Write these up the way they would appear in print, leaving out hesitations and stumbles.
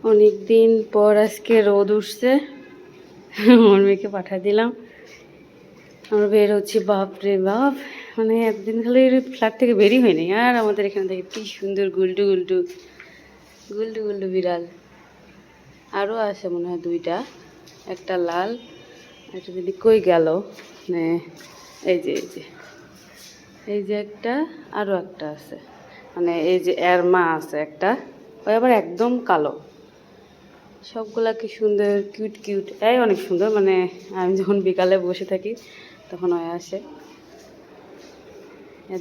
অনেক দিন পর আজকে রোদ উঠছে। আমার মেয়েকে পাঠিয়ে দিলাম। আমরা বের হচ্ছি। বাপ রে বাপ, মানে একদিন খালি ফ্ল্যাট থেকে বেরই হয়নি। আর আমাদের এখানে দেখে কি সুন্দর গুলটু গুলটু গুলটু গুলটু বিড়াল। আরও আছে মনে হয় দুইটা, একটা লাল, একটা যদি কই গেল। মানে এই যে এই যে এই যে একটা, আরও একটা আছে, মানে এই যে এর মা আছে একটা, ওই আবার একদম কালো। সবগুলা কি সুন্দর, কিউট কিউট। অনেক সুন্দর, মানে আমি যখন বিকালে বসে থাকি তখন ওই আসে।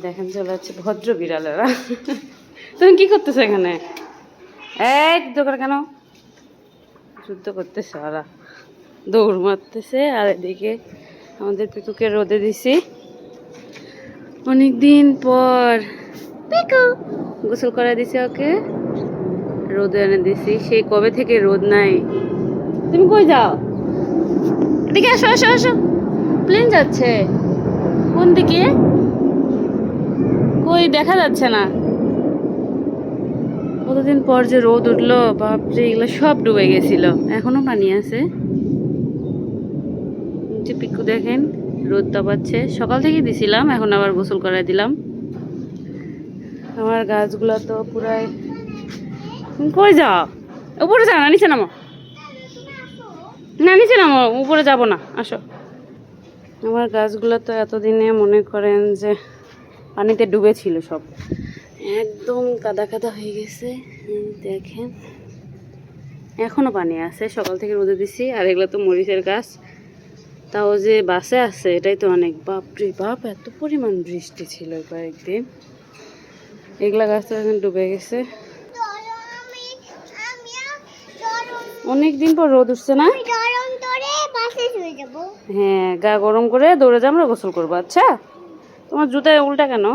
দেখেন চলে যাচ্ছে ভদ্র বিড়ালেরা। তুমি কি করতেছো এখানে? যুদ্ধ করে কেন? যুদ্ধ করতেছে ওরা, দৌড় মারতেছে। আর এদিকে আমাদের পিকুকে রোদে দিছি অনেক দিন পর। পিকু গোসল করে দিছে ওকে, রোদে এনে দিছি। সেই কবে থেকে রোদ নাই। তুমি কই যাও? এদিকে আসো আসো আসো। প্লেন যাচ্ছে কোন দিকে? কই দেখা যাচ্ছে না। কতদিন পর যে রোদ উঠলো, বাপরে, এগুলো সব ডুবে গেছিল। এখনো পানি আছে। যে পিকু দেখেন রোদ তাপাচ্ছে। সকাল থেকে দিছিলাম, এখন আবার গোসল করাই দিলাম। আমার গাছগুলো তো পুরাই। কই যাও? উপরে যাও না, নিচে নামো। না নিচে নামো, উপরে যাব না, আসো। আমার গাছগুলো তো এতদিনে মনে করেন যে পানিতে ডুবেছিল সব, একদম কাদা কাদা হয়ে গেছে। দেখেন এখনো পানি আছে, সকাল থেকে রোদে দিছি। আর এগুলো তো মরিচের গাছ, তাও যে বাসে আছে এটাই তো অনেক। বাপরে বাপ, এত পরিমাণ বৃষ্টি ছিল কয়েকদিন। এগুলা গাছ তো এখন ডুবে গেছে। অনেক দিন পর রোদ উঠছে না? হ্যাঁ, গা গরম করে দৌড়ে যা, আমরা গোসল করবো। আচ্ছা, তোমার জুতায় উল্টা কেন?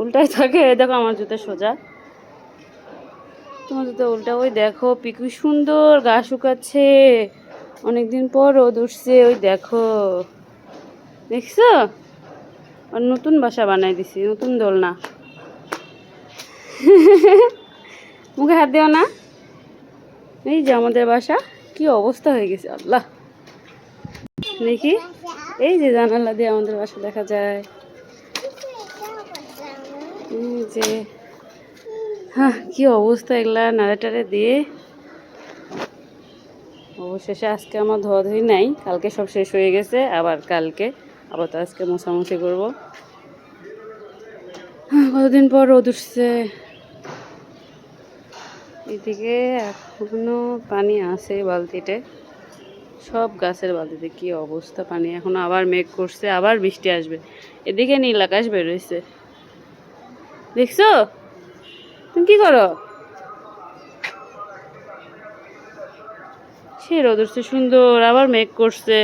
উল্টাই থাকে। দেখো আমার জুতা সোজা, তোমার জুতা উল্টা। ওই দেখো পিকু সুন্দর গা শুকাচ্ছে, অনেকদিন পর রোদ উঠছে। ওই দেখো, দেখছো? আর নতুন বাসা বানাই দিছি, নতুন দোলনা। মুখে হাত দেও না। এই যে আমাদের বাসা কি অবস্থা হয়ে গেছে, আল্লাহ। দেখি, এই যে জানালা দিয়ে আমাদের বাসা দেখা যায়। এই যে, হ্যাঁ, কি অবস্থা এগুলা নাড়াটারে দিয়ে। অবশেষে আজকে আমার ধোয়াধুয়ি নাই, কালকে সব শেষ হয়ে গেছে। আবার কালকে আবার তো আজকে মোছামুছি করবো। কতদিন পর রোদ উঠছে। এদিকে এখনো পানি আছে বালতিতে, সব গাছের বালতিতে। কি অবস্থা পানি। এখন আবার মেঘ করছে, আবার বৃষ্টি আসবে। এদিকে নীল আকাশ বেরোইছে, দেখছো? তুমি কি করো? সে রোদ উঠছে সুন্দর, আবার মেঘ করছে।